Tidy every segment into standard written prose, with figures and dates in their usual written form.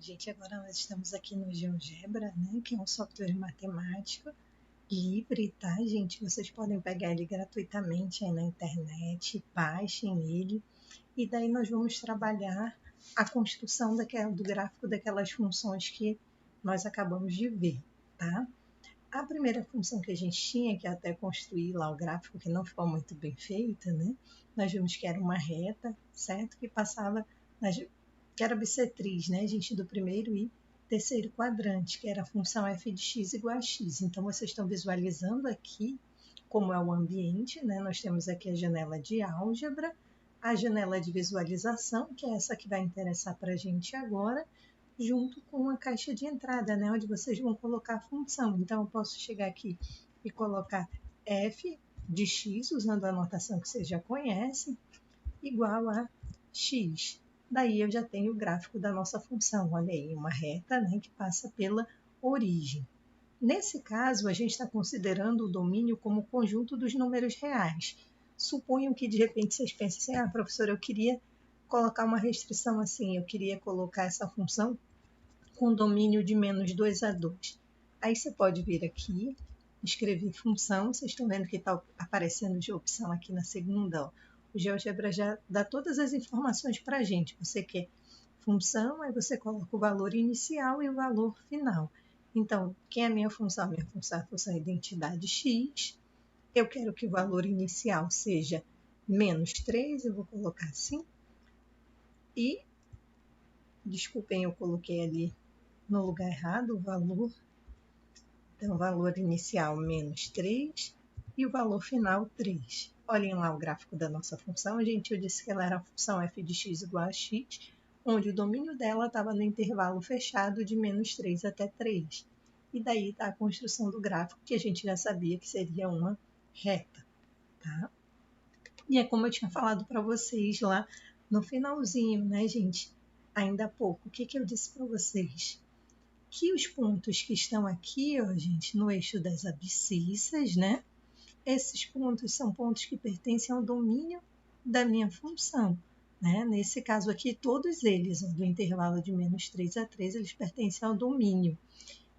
gente, agora nós estamos aqui no GeoGebra, né, que é um software matemático livre, tá, gente? Vocês podem pegar ele gratuitamente aí na internet, baixem ele, e daí nós vamos trabalhar a construção do gráfico daquelas funções que nós acabamos de ver, tá? A primeira função que a gente tinha, que até construir lá o gráfico, que não ficou muito bem feita, né? Nós vimos que era uma reta, certo? Que passava, que era bissetriz, né, gente, do primeiro e terceiro quadrante, que era a função f de x igual a x. Então, vocês estão visualizando aqui como é o ambiente, né? Nós temos aqui a janela de álgebra, a janela de visualização, que é essa que vai interessar para a gente agora, junto com a caixa de entrada, né, onde vocês vão colocar a função. Então, eu posso chegar aqui e colocar f de x, usando a notação que vocês já conhecem, igual a x. Daí eu já tenho o gráfico da nossa função. Olha aí, uma reta, né, que passa pela origem. Nesse caso, a gente está considerando o domínio como conjunto dos números reais. Suponham que, de repente, vocês pensem assim, professora, eu queria colocar uma restrição assim, eu queria colocar essa função com domínio de menos 2 a 2. Aí você pode vir aqui, escrever função, vocês estão vendo que está aparecendo de opção aqui na segunda, ó. O GeoGebra já dá todas as informações para a gente. Você quer função, aí você coloca o valor inicial e o valor final. Então, quem é a minha função? Minha função é a função identidade x. Eu quero que o valor inicial seja menos 3, eu vou colocar assim. E, desculpem, eu coloquei ali no lugar errado o valor. Então, o valor inicial menos 3 e o valor final 3. Olhem lá o gráfico da nossa função. Gente, eu disse que ela era a função f de x igual a x, onde o domínio dela estava no intervalo fechado de menos 3 até 3. E daí está a construção do gráfico, que a gente já sabia que seria uma reta, tá? E é como eu tinha falado para vocês lá no finalzinho, né, gente? Ainda há pouco. O que eu disse para vocês? Que os pontos que estão aqui, ó, gente, no eixo das abscissas, né? Esses pontos são pontos que pertencem ao domínio da minha função, né? Nesse caso aqui, todos eles, ó, do intervalo de menos 3 a 3, eles pertencem ao domínio.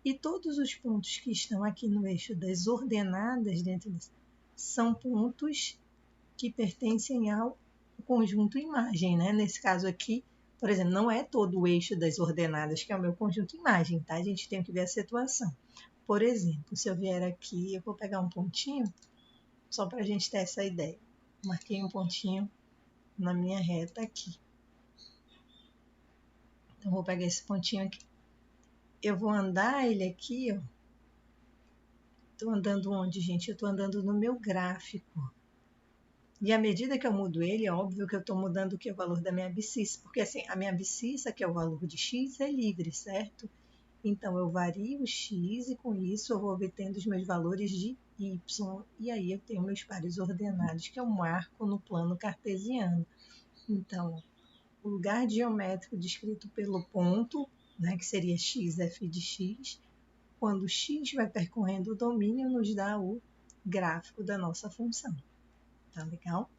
E todos os pontos que estão aqui no eixo das ordenadas dentro são pontos que pertencem ao conjunto imagem, né? Nesse caso aqui, por exemplo, não é todo o eixo das ordenadas que é o meu conjunto imagem, tá? A gente tem que ver a situação. Por exemplo, se eu vier aqui, eu vou pegar um pontinho, só para a gente ter essa ideia. Marquei um pontinho na minha reta aqui. Então, vou pegar esse pontinho aqui. Eu vou andar ele aqui, ó. Estou andando onde, gente? Eu estou andando no meu gráfico. E à medida que eu mudo ele, é óbvio que eu estou mudando o que é o valor da minha abscissa, porque assim, a minha abscissa, que é o valor de x, é livre, certo? Então, eu vario o x e com isso eu vou obtendo os meus valores de y. E aí eu tenho meus pares ordenados, que eu marco no plano cartesiano. Então, o lugar geométrico descrito pelo ponto, né, que seria x, f de x, quando x vai percorrendo o domínio, nos dá o gráfico da nossa função. Tá legal?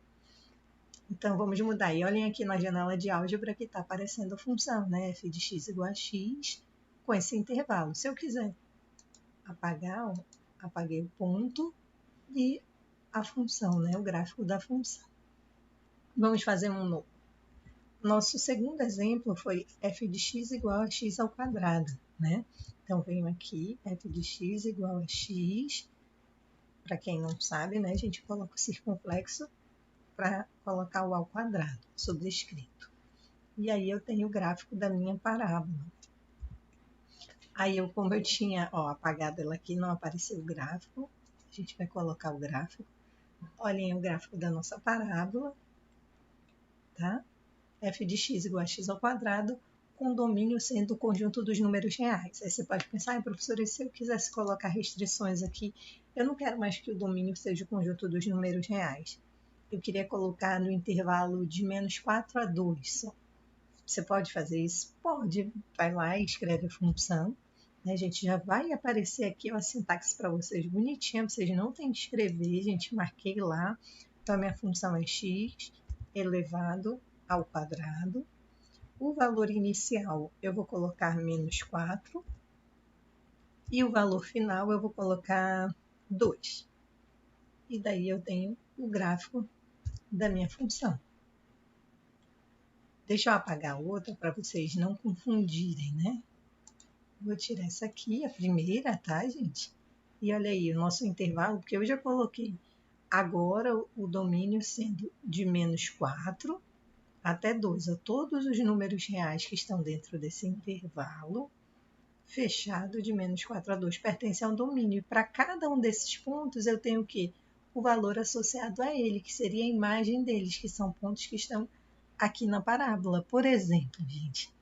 Então, vamos mudar. E olhem aqui na janela de álgebra que está aparecendo a função, né? F de x igual a x, com esse intervalo. Se eu quiser apagar, ó, apaguei o ponto e a função, né? O gráfico da função. Vamos fazer um novo. Nosso segundo exemplo foi f de x igual a x ao quadrado, né? Então, venho aqui, f de x igual a x. Para quem não sabe, né? A gente coloca o circunflexo para colocar o ao quadrado sobrescrito. E aí eu tenho o gráfico da minha parábola. Aí, como eu tinha apagado ela aqui, não apareceu o gráfico. A gente vai colocar o gráfico. Olhem o gráfico da nossa parábola, tá? F de x igual a x ao quadrado, com domínio sendo o conjunto dos números reais. Aí você pode pensar, professora, se eu quisesse colocar restrições aqui, eu não quero mais que o domínio seja o conjunto dos números reais. Eu queria colocar no intervalo de menos 4 a 2 só. Você pode fazer isso? Pode. Vai lá e escreve a função. A gente já vai aparecer aqui a sintaxe para vocês bonitinha, vocês não têm que escrever, gente, marquei lá. Então, a minha função é x elevado ao quadrado. o valor inicial eu vou colocar menos 4 e o valor final eu vou colocar 2. E daí eu tenho o gráfico da minha função. Deixa eu apagar a outra para vocês não confundirem, né? Vou tirar essa aqui, a primeira, tá, gente? E olha aí, o nosso intervalo, porque eu já coloquei agora o domínio sendo de menos 4 até 2. Todos os números reais que estão dentro desse intervalo fechado de menos 4 a 2 pertencem ao domínio. E para cada um desses pontos eu tenho o quê? O valor associado a ele, que seria a imagem deles, que são pontos que estão aqui na parábola. Por exemplo, gente,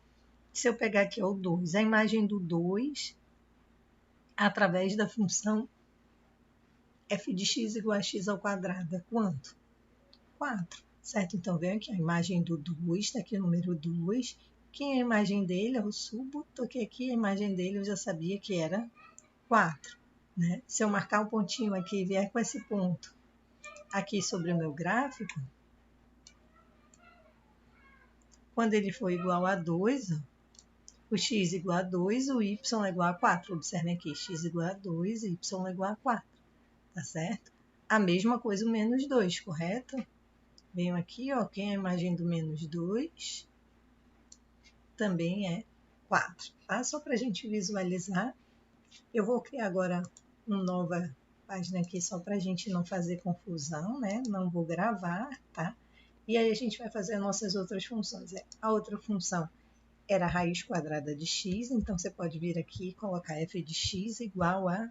se eu pegar aqui o 2, a imagem do 2, através da função f de x igual a x ao quadrado, é quanto? 4, certo? Então, vem aqui a imagem do 2, está aqui o número 2. Quem é a imagem dele? Eu subo, toquei aqui, a imagem dele eu já sabia que era 4. Né? Se eu marcar um pontinho aqui e vier com esse ponto aqui sobre o meu gráfico, quando ele for igual a 2, o x igual a 2, o y é igual a 4. Observem aqui, x igual a 2, y é igual a 4. Tá certo? A mesma coisa o menos 2, correto? Venho aqui, ó, quem é a imagem do menos 2? Também é 4. Tá? Só para a gente visualizar. Eu vou criar agora uma nova página aqui só para a gente não fazer confusão, né? Não vou gravar, tá? E aí a gente vai fazer as nossas outras funções. A outra função era a raiz quadrada de x, então você pode vir aqui e colocar f de x igual a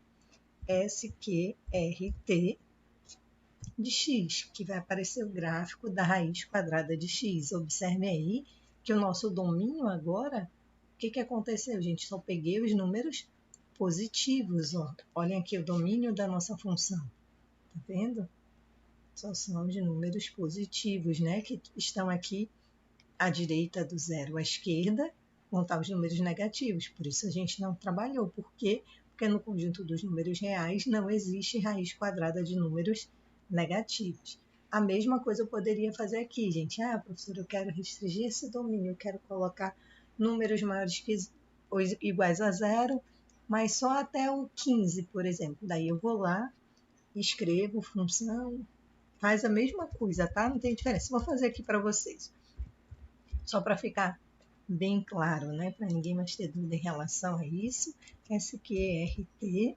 SQRT de x, que vai aparecer o gráfico da raiz quadrada de x. Observe aí que o nosso domínio agora, o que aconteceu, gente? Só peguei os números positivos, ó. Olhem aqui o domínio da nossa função. Tá vendo? Só são os números positivos, né? Que estão aqui à direita do zero, à esquerda, vão estar os números negativos. Por isso a gente não trabalhou. Por quê? Porque no conjunto dos números reais não existe raiz quadrada de números negativos. A mesma coisa eu poderia fazer aqui, gente. Ah, professora, eu quero restringir esse domínio, eu quero colocar números maiores que ou iguais a zero, mas só até o 15, por exemplo. Daí eu vou lá, escrevo função, faz a mesma coisa, tá? Não tem diferença. Vou fazer aqui para vocês, só para ficar bem claro, né? Para ninguém mais ter dúvida em relação a isso. SQRT,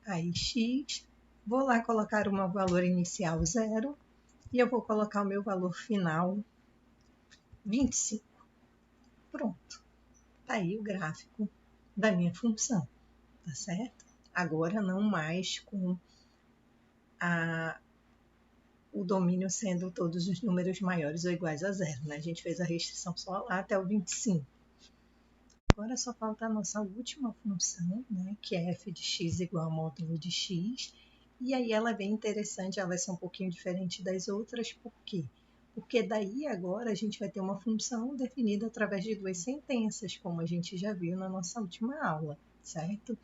aí x, vou lá colocar o meu valor inicial 0 e eu vou colocar o meu valor final 25. Pronto. Tá aí o gráfico da minha função, tá certo? Agora não mais com o domínio sendo todos os números maiores ou iguais a 0, né? A gente fez a restrição só lá até o 25. Agora só falta a nossa última função, né? Que é f de x igual ao módulo de x. E aí ela é bem interessante, ela vai ser um pouquinho diferente das outras. Por quê? Porque daí agora a gente vai ter uma função definida através de duas sentenças, como a gente já viu na nossa última aula, certo?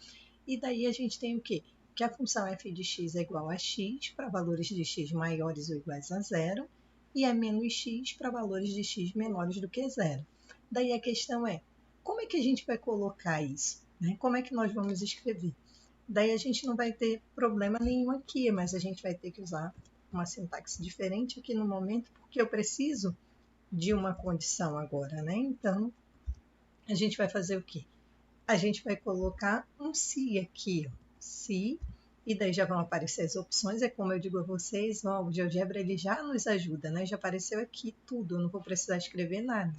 E daí a gente tem o quê? Que a função f de x é igual a x para valores de x maiores ou iguais a zero e a menos x para valores de x menores do que zero. Daí a questão é, como é que a gente vai colocar isso? Né? Como é que nós vamos escrever? Daí a gente não vai ter problema nenhum aqui, mas a gente vai ter que usar uma sintaxe diferente aqui no momento, porque eu preciso de uma condição agora, né? Então, a gente vai fazer o quê? A gente vai colocar um se aqui, ó, se, e daí já vão aparecer as opções. É como eu digo a vocês, ó, o GeoGebra ele já nos ajuda, né? Já apareceu aqui tudo, eu não vou precisar escrever nada.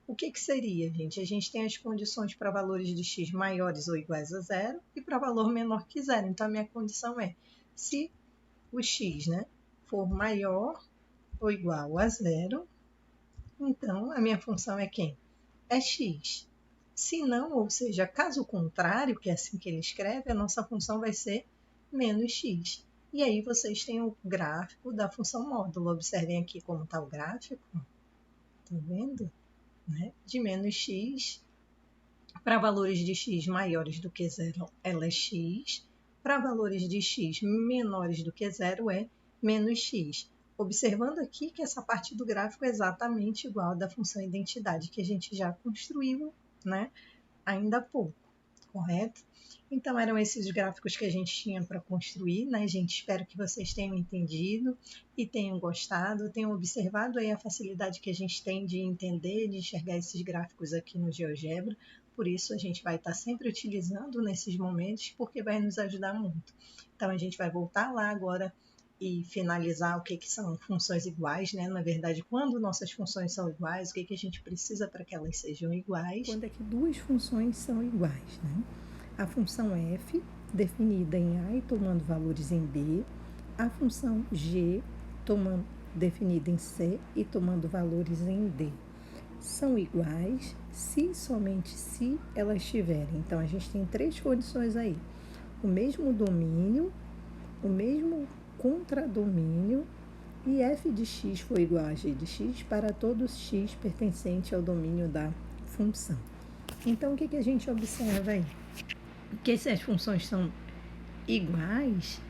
O que seria, gente? A gente tem as condições para valores de x maiores ou iguais a zero e para valor menor que zero. Então, a minha condição é, se o x, né, for maior ou igual a zero, então a minha função é quem? É x. Se não, ou seja, caso contrário, que é assim que ele escreve, a nossa função vai ser menos x. E aí vocês têm o gráfico da função módulo. Observem aqui como está o gráfico. Estão vendo? Né? De menos x, para valores de x maiores do que zero, ela é x. Para valores de x menores do que zero, é menos x. observando aqui que essa parte do gráfico é exatamente igual à da função identidade, que a gente já construiu, né, ainda há pouco, correto? Então, eram esses gráficos que a gente tinha para construir, né, gente? Espero que vocês tenham entendido e tenham gostado, tenham observado aí a facilidade que a gente tem de entender, de enxergar esses gráficos aqui no GeoGebra. Por isso, a gente vai estar sempre utilizando nesses momentos, porque vai nos ajudar muito. Então, a gente vai voltar lá agora e finalizar o que são funções iguais, né? Na verdade, quando nossas funções são iguais, o que a gente precisa para que elas sejam iguais? Quando é que duas funções são iguais, né? A função f, definida em a e tomando valores em b, a função g, definida em c e tomando valores em d. São iguais se somente se elas tiverem. Então, a gente tem 3 condições aí. O mesmo domínio, o mesmo contradomínio e f de x for igual a g de x para todos x pertencente ao domínio da função. Então, o que a gente observa aí? Que se as funções são iguais,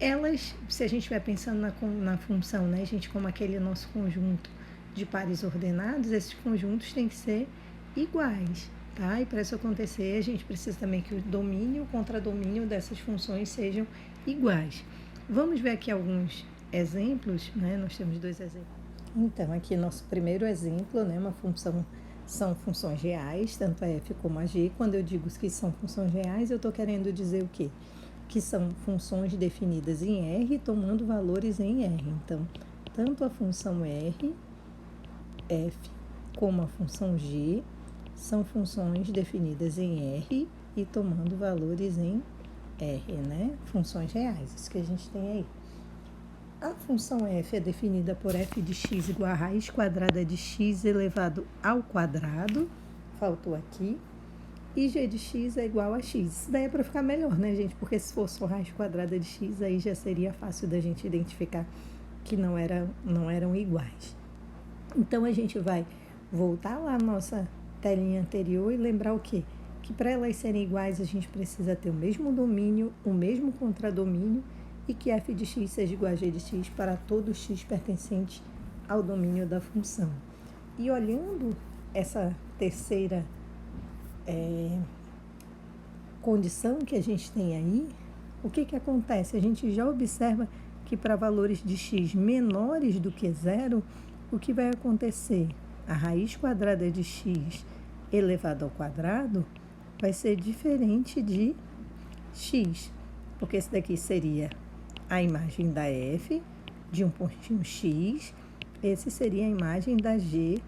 elas, se a gente estiver pensando na função, né, gente, como aquele nosso conjunto de pares ordenados, esses conjuntos têm que ser iguais, tá? E para isso acontecer, a gente precisa também que o domínio e o contradomínio dessas funções sejam iguais. Vamos ver aqui alguns exemplos, né? Nós temos 2 exemplos. Então, aqui nosso primeiro exemplo, né, uma função, são funções reais, tanto a f como a g. Quando eu digo que são funções reais, eu estou querendo dizer o quê? Que são funções definidas em R, tomando valores em R. Então, tanto a função R, f, como a função g, são funções definidas em R e tomando valores em R, né? Funções reais, isso que a gente tem aí. A função f é definida por f de x igual a raiz quadrada de x elevado ao quadrado, faltou aqui, e g de x é igual a x. Isso daí é para ficar melhor, né, gente? Porque se fosse raiz quadrada de x, aí já seria fácil da gente identificar que não eram iguais. Então, a gente vai voltar lá na nossa telinha anterior e lembrar o quê? Que para elas serem iguais, a gente precisa ter o mesmo domínio, o mesmo contradomínio, e que f de x seja igual a g de x para todo x pertencente ao domínio da função. E olhando essa terceira condição que a gente tem aí, o que acontece? A gente já observa que para valores de x menores do que zero, o que vai acontecer? A raiz quadrada de x elevado ao quadrado vai ser diferente de x, porque esse daqui seria a imagem da f de um pontinho x, esse seria a imagem da g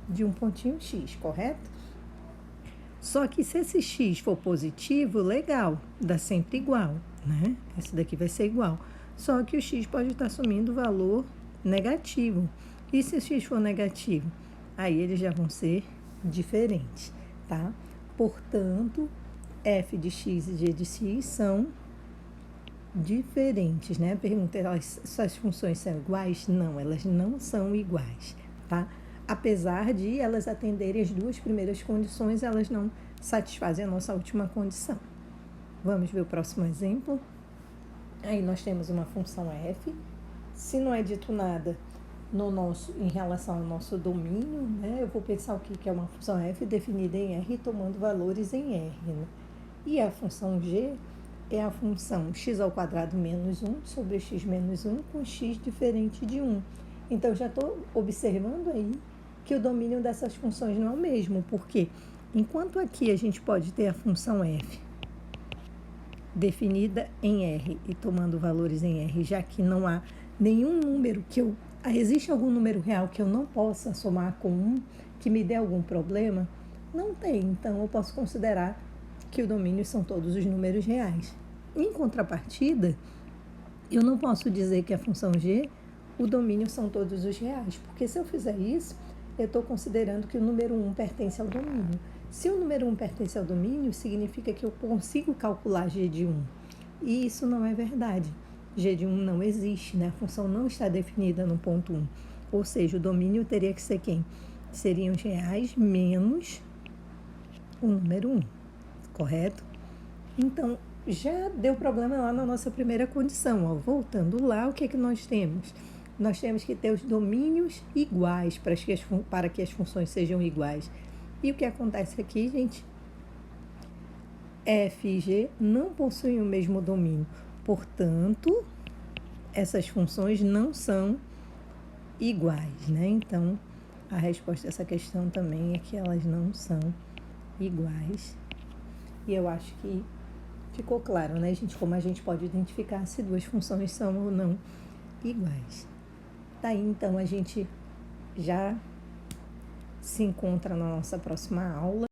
de um pontinho x, correto? Só que se esse x for positivo, legal, dá sempre igual, né? Esse daqui vai ser igual. Só que o x pode estar assumindo valor negativo. E se o x for negativo? Aí eles já vão ser diferentes, tá? Portanto, f de x e g de x são diferentes, né? Pergunta, essas funções são iguais? Não, elas não são iguais, tá? Apesar de elas atenderem as 2 primeiras condições, elas não satisfazem a nossa última condição. Vamos ver o próximo exemplo. Aí nós temos uma função f. Se não é dito nada em relação ao nosso domínio, né? Eu vou pensar o que é uma função f definida em R, tomando valores em R, né? E a função g é a função x ao quadrado menos 1 sobre x menos 1 com x diferente de 1. Então, já estou observando aí que o domínio dessas funções não é o mesmo, porque enquanto aqui a gente pode ter a função f definida em R e tomando valores em R, já que não há nenhum número existe algum número real que eu não possa somar com 1, que me dê algum problema? Não tem, então eu posso considerar que o domínio são todos os números reais. Em contrapartida, eu não posso dizer que a função g, o domínio são todos os reais, porque se eu fizer isso, eu estou considerando que o número 1 pertence ao domínio. Se o número 1 pertence ao domínio, significa que eu consigo calcular g de 1. E isso não é verdade. G de 1 não existe, né? A função não está definida no ponto 1. Ou seja, o domínio teria que ser quem? Seriam os reais menos o número 1, correto? Então, já deu problema lá na nossa primeira condição. Ó. Voltando lá, o que nós temos? nós temos que ter os domínios iguais para que as funções sejam iguais. E o que acontece aqui, gente? F e G não possuem o mesmo domínio. Portanto, essas funções não são iguais, né? Então, a resposta a essa questão também é que elas não são iguais. E eu acho que ficou claro, né, gente, como a gente pode identificar se duas funções são ou não iguais. Daí, então, a gente já se encontra na nossa próxima aula.